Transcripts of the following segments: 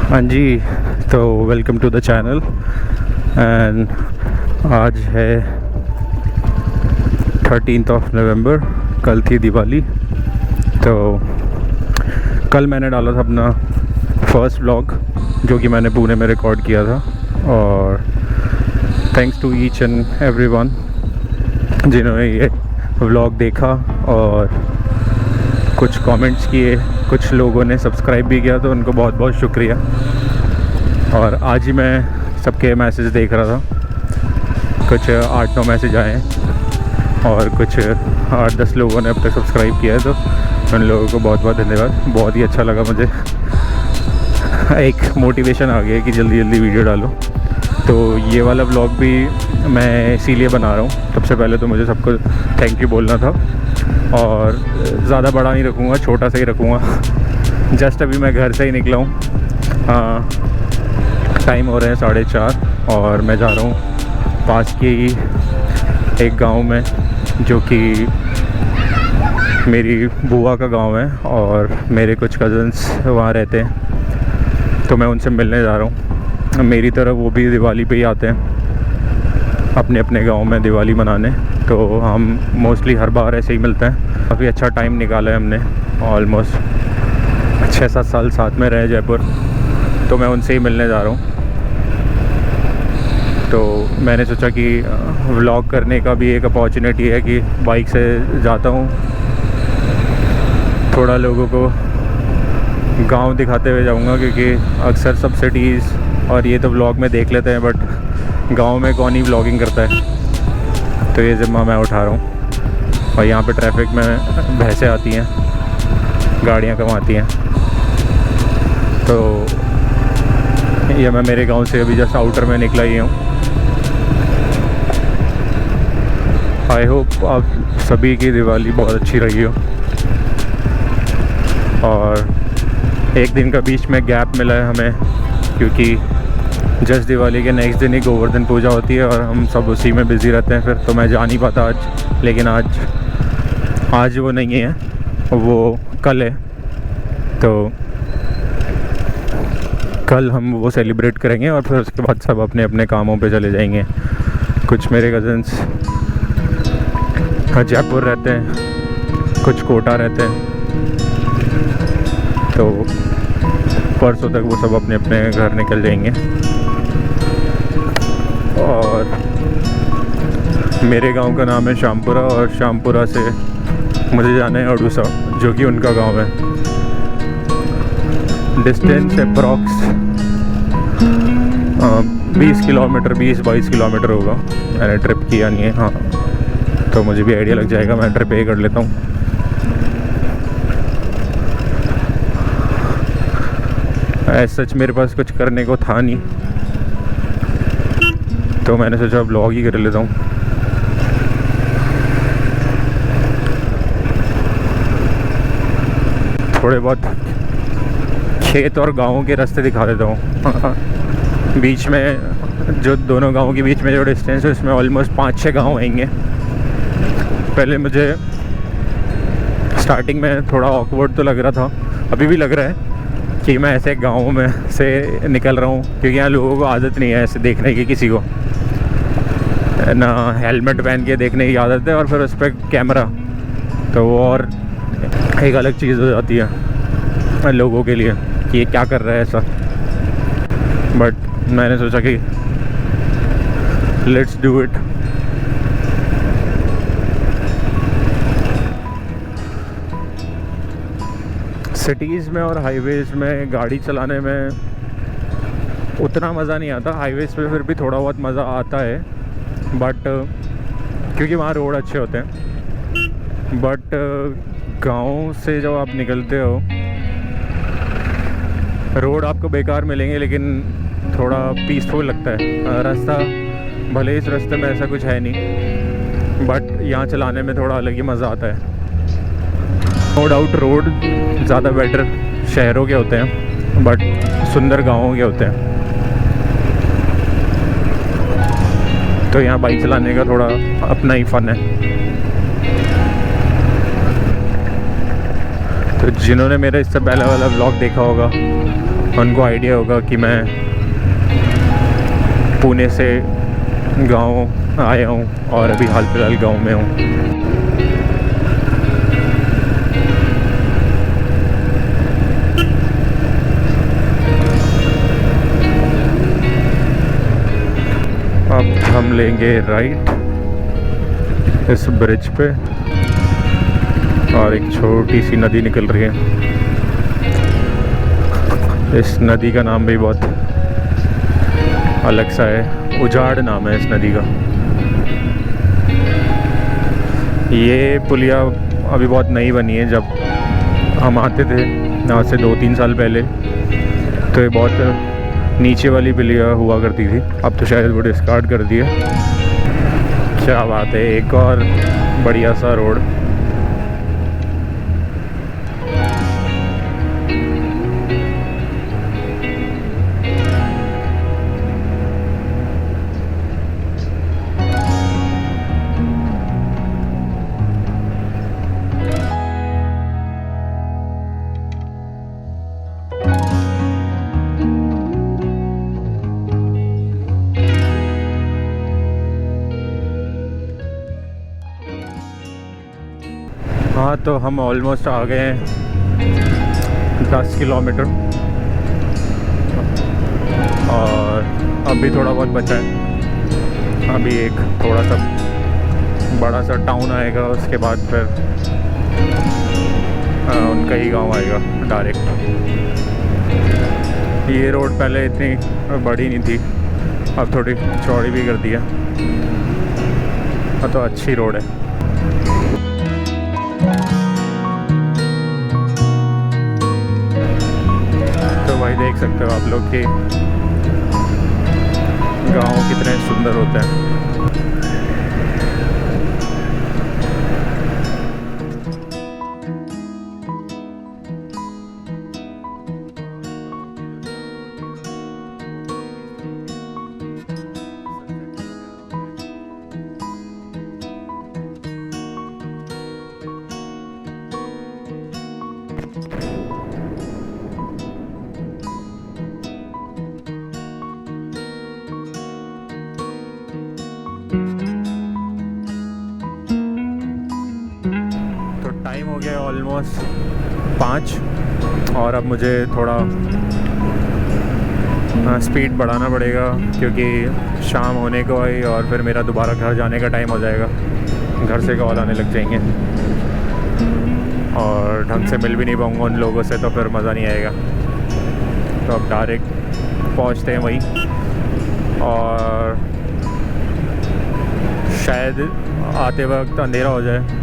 हाँ जी, तो welcome to the channel. And आज है 13 नवंबर, कल थी दिवाली। तो कल मैंने डाला था अपना फर्स्ट व्लॉग जो कि मैंने पुणे में रिकॉर्ड किया था। और thanks to each and everyone जिन्होंने ये व्लॉग देखा और कुछ कमेंट्स किए, कुछ लोगों ने सब्सक्राइब भी किया, तो उनको बहुत बहुत शुक्रिया। और आज ही मैं सबके मैसेज देख रहा था, कुछ 8-9 मैसेज आए हैं और कुछ 8-10 लोगों ने अब तक सब्सक्राइब किया है, तो उन लोगों को बहुत बहुत धन्यवाद। बहुत ही अच्छा लगा मुझे, एक मोटिवेशन आ गया कि जल्दी जल्दी वीडियो डालो। तो ये वाला व्लॉग भी मैं इसीलिए बना रहा हूँ। सबसे पहले तो मुझे सबको थैंक यू बोलना था, और ज़्यादा बड़ा नहीं रखूँगा, छोटा सा ही रखूँगा। जस्ट अभी मैं घर से ही निकला हूँ, टाइम हो रहे हैं 4:30 और मैं जा रहा हूँ पास के ही एक गांव में, जो कि मेरी बुआ का गांव है और मेरे कुछ कज़न्स वहाँ रहते हैं, तो मैं उनसे मिलने जा रहा हूँ। मेरी तरह वो भी दिवाली पे ही आते हैं अपने अपने गांव में दिवाली मनाने, तो हम मोस्टली हर बार ऐसे ही मिलते हैं। काफ़ी अच्छा टाइम निकाला है हमने, ऑलमोस्ट 6-7 साल साथ में रहे जयपुर, तो मैं उनसे ही मिलने जा रहा हूँ। तो मैंने सोचा कि व्लॉग करने का भी एक अपॉर्चुनिटी है कि बाइक से जाता हूँ, थोड़ा लोगों को गांव दिखाते हुए जाऊँगा, क्योंकि अक्सर सब सिटीज़ और ये तो व्लॉग में देख लेते हैं, बट गांव में कौन ही व्लॉगिंग करता है। तो ये ज़िम्मा मैं उठा रहा हूँ। और यहाँ पे ट्रैफिक में भैंसें आती हैं, गाड़ियाँ कम आती हैं। तो ये मैं मेरे गांव से अभी जस्ट आउटर में निकला ही हूँ। आई होप आप सभी की दिवाली बहुत अच्छी रही हो। और एक दिन का बीच में गैप मिला है हमें, क्योंकि जस्ट दिवाली के नेक्स्ट दिन ही गोवर्धन पूजा होती है और हम सब उसी में बिज़ी रहते हैं। फिर तो मैं जा नहीं पाता आज, लेकिन आज वो नहीं है, वो कल है। तो कल हम वो सेलिब्रेट करेंगे और फिर उसके बाद सब अपने अपने कामों पे चले जाएंगे। कुछ मेरे कज़न्स जयपुर रहते हैं, कुछ कोटा रहते हैं, तो परसों तक वो सब अपने अपने घर निकल जाएंगे। और मेरे गांव का नाम है श्यामपुरा, और श्यामपुरा से मुझे जाना है अड़ूसा, जो कि उनका गांव है। डिस्टेंस अप्रॉक्स 20 किलोमीटर, 20-22 किलोमीटर होगा। मैंने ट्रिप किया नहीं है, हाँ, तो मुझे भी आइडिया लग जाएगा। मैं ट्रिप कर लेता हूँ। ऐसा सच मेरे पास कुछ करने को था नहीं, तो मैंने सोचा व्लॉग ही कर लेता हूँ। थोड़े बहुत खेत और गाँव के रास्ते दिखा देता हूँ। बीच में जो दोनों गाँव के बीच में जो डिस्टेंस है, उसमें ऑलमोस्ट 5-6 गाँव आएंगे। पहले मुझे स्टार्टिंग में थोड़ा ऑकवर्ड तो लग रहा था, अभी भी लग रहा है कि मैं ऐसे गाँव में से निकल रहा हूँ, क्योंकि यहाँ लोगों को आदत नहीं है ऐसे देखने की, किसी को ना हेलमेट पहन के देखने की आदत है, और फिर उस पर कैमरा, तो वो और एक अलग चीज़ हो जाती है लोगों के लिए कि ये क्या कर रहा है ऐसा। बट मैंने सोचा कि लेट्स डू इट। सिटीज़ में और हाईवेज़ में गाड़ी चलाने में उतना मज़ा नहीं आता। हाईवेज़ पे फिर भी थोड़ा बहुत मज़ा आता है, बट क्योंकि वहाँ रोड अच्छे होते हैं। बट गांव से जब आप निकलते हो, रोड आपको बेकार मिलेंगे, लेकिन थोड़ा पीसफुल लगता है रास्ता। भले इस रास्ते में ऐसा कुछ है नहीं, बट यहाँ चलाने में थोड़ा अलग ही मज़ा आता है। नो डाउट रोड ज़्यादा बेटर शहरों के होते हैं, बट सुंदर गाँवों के होते हैं। तो यहाँ बाइक चलाने का थोड़ा अपना ही फ़न है। तो जिन्होंने मेरा इससे पहले वाला व्लॉग देखा होगा, उनको आइडिया होगा कि मैं पुणे से गांव आया हूँ और अभी हाल फिलहाल गांव में हूँ। अब हम लेंगे राइट इस ब्रिज पे और एक छोटी सी नदी निकल रही है। इस नदी का नाम भी बहुत अलग सा है, उजाड़ नाम है इस नदी का। ये पुलिया अभी बहुत नई बनी है। जब हम आते थे आज से 2-3 साल पहले तो ये बहुत नीचे वाली पुलिया हुआ करती थी, अब तो शायद वो डिस्कार्ड कर दिया। क्या बात है, एक और बढ़िया सा रोड। हाँ, तो हम ऑलमोस्ट आ गए हैं 10 किलोमीटर और अभी थोड़ा बहुत बचा है। अभी एक थोड़ा सा बड़ा सा टाउन आएगा, उसके बाद फिर उनका ही गांव आएगा डायरेक्ट। ये रोड पहले इतनी बड़ी नहीं थी, अब थोड़ी चौड़ी भी कर दिया। तो अच्छी रोड है। तो भाई देख सकते हो आप लोग कि गांव कितने सुंदर होते हैं। टाइम हो गया ऑलमोस्ट 5 और अब मुझे थोड़ा स्पीड बढ़ाना पड़ेगा क्योंकि शाम होने को आई और फिर मेरा दोबारा घर जाने का टाइम हो जाएगा। घर से कॉल आने लग जाएंगे और ढंग से मिल भी नहीं पाऊँगा उन लोगों से, तो फिर मज़ा नहीं आएगा। तो अब डायरेक्ट पहुँचते हैं वहीं और शायद आते वक्त अंधेरा हो जाए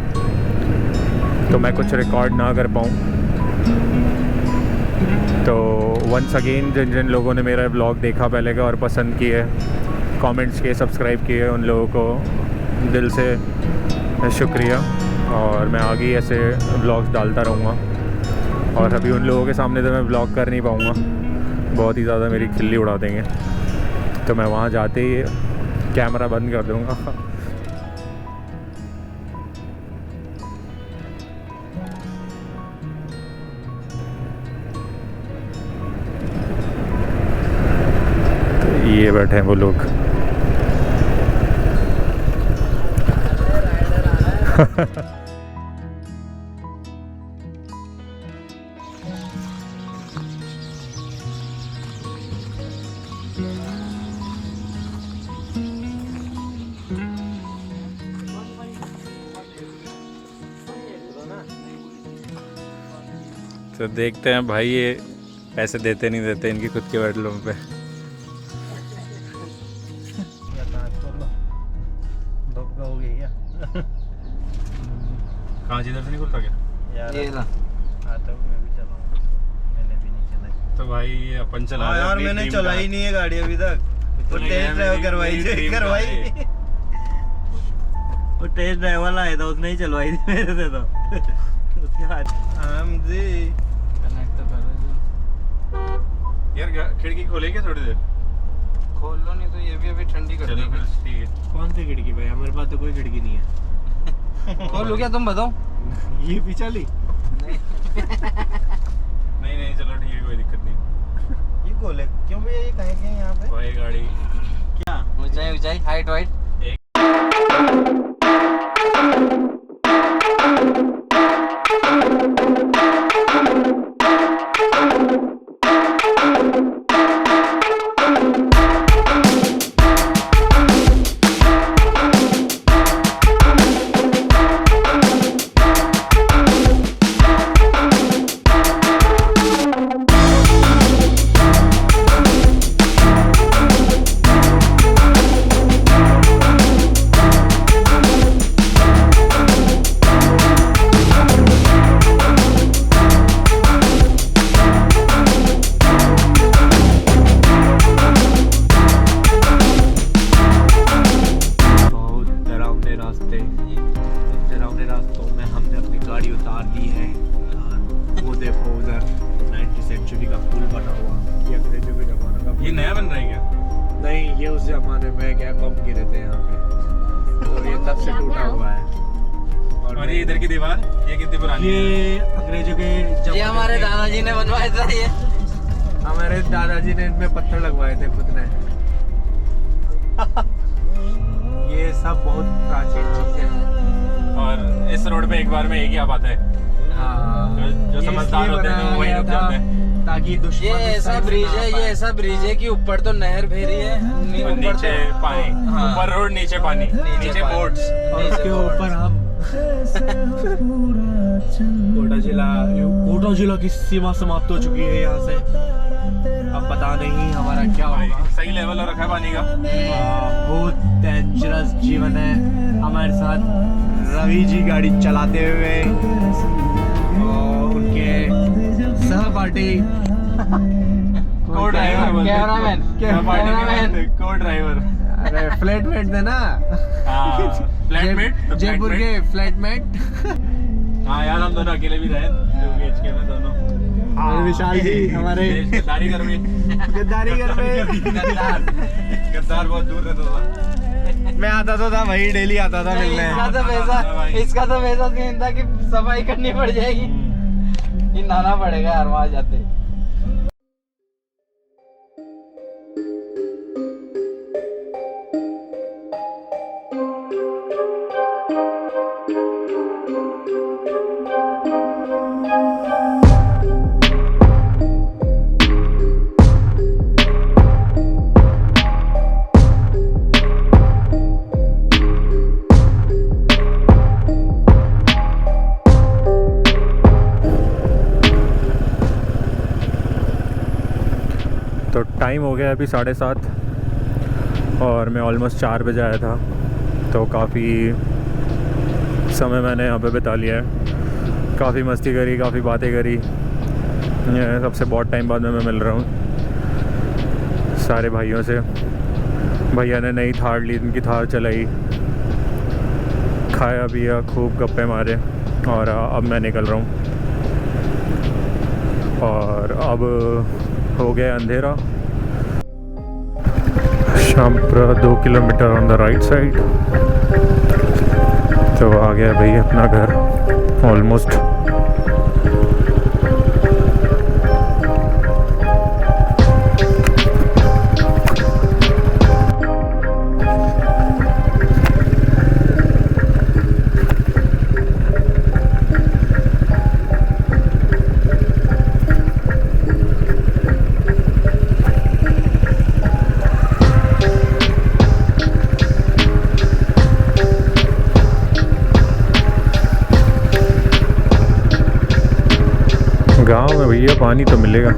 तो मैं कुछ रिकॉर्ड ना कर पाऊँ। तो वंस अगेन जिन जिन लोगों ने मेरा ब्लॉग देखा पहले का और पसंद किए, कमेंट्स किए, सब्सक्राइब किए, उन लोगों को दिल से शुक्रिया। और मैं आगे ऐसे ब्लॉग्स डालता रहूँगा। और अभी उन लोगों के सामने तो मैं ब्लॉग कर नहीं पाऊँगा, बहुत ही ज़्यादा मेरी खिल्ली उड़ा देंगे। तो मैं वहाँ जाते ही कैमरा बंद कर दूँगा। ये बैठे हैं वो लोग। तो देखते हैं भाई, ये पैसे देते नहीं देते इनकी खुद के बैटलों पे। कहाँ जिधर से नहीं खुलता क्या यार? ये ना आता हूँ मैं भी चलाऊंगा, मैंने भी नहीं चलाई। तो भाई ये अपन चला रहे हैं यार, मैंने चलाई नहीं है गाड़ी अभी तक। तो टेस्ट ड्राइव करवाई वो टेस्ट ड्राइव वाला आया था, उसने ही चलवाई थी मेरे से। तो उसके बाद हम जी कनेक्ट करो यार। खिड़की खोलेगी थोड़ी देर? खोल लो, नहीं तो ये भी अभी ठंडी कर देगी। ठीक है। कौन सी खिड़की भाई? हमारे पास तो कोई खिड़की नहीं है। खोल लो क्या, तुम बताओ। ये भी चली नहीं नहीं, चलो ठीक है, कोई दिक्कत नहीं। बिल्कुल है। क्यों भैया ये कहीं के यहाँ पे वही गाड़ी क्या ऊंचाई ऊंचाई हाइट वाइट रास्तों में हमने अपनी गाड़ी उतार दी है। वो देखो उधर 90 सेंचुरी का पुल बना हुआ, ये अंग्रेजों के जमाने का। ये नया बन रहा है क्या? नहीं, ये उस जमाने में क्या बम गिरे थे यहाँ पे, और ये तब से टूटा हुआ है। और ये इधर की दीवार ये कितनी पुरानी है? ये अंग्रेजों के ये हमारे दादाजी ने बनवाया था। ये हमारे दादाजी ने इनमें पत्थर लगवाए थे खुद ने। ये सब बहुत प्राचीन चीजें हैं। और इस रोड पे एक बार में एक ही आ पाता है। हाँ, जो समझदार होते हैं वो वहीं रुक जाते हैं। ताकि दुश्मन ये ऐसा ब्रिज है, ये ऐसा ब्रिज है कि ऊपर तो नहर बह रही है, और नीचे पानी, हाँ। ऊपर रोड नीचे पानी, नीचे बोट्स। और उसके ऊपर हम कोटा जिला की सीमा समाप्त हो चुकी है यहाँ से। अब पता नहीं हमारा क्या होगा। सही लेवल रखा है पानी का। बहुत डेंजरस जीवन है। हमारे साथ रवि जी गाड़ी चलाते हुए और उनके सहपाठी को ड्राइवर बोलते हैं। कैमरामैन को ड्राइवर। अरे फ्लैटमेट थे ना, फ्लैटमेट जयपुर के फ्लैटमेट। हाँ यार, हम दोनों अकेले भी रहे BHK में दोनों। विशाल जी हमारे गद्दारी कर में गद्दार बहुत दूर रहता था। मैं आता तो था वही, डेली आता था मिलने। इसका तो वैसा सीन था कि सफाई करनी पड़ जाएगी, ये नहाना पड़ेगा यार वहाँ जाते। तो टाइम हो गया अभी 7:30 और मैं ऑलमोस्ट 4 बजे आया था, तो काफ़ी समय मैंने यहाँ पे बिता लिया है। काफ़ी मस्ती करी, काफ़ी बातें करी। ये सबसे बहुत टाइम बाद में मैं मिल रहा हूँ सारे भाइयों से। भैया ने नई थार ली, उनकी थार चलाई, खाया पिया, खूब गप्पे मारे और अब मैं निकल रहा हूँ। और अब हो गया अंधेरा। Shampura 2 kilometre on the right side, तो आ गया भाई अपना घर ऑलमोस्ट। गांव में भैया पानी तो मिलेगा।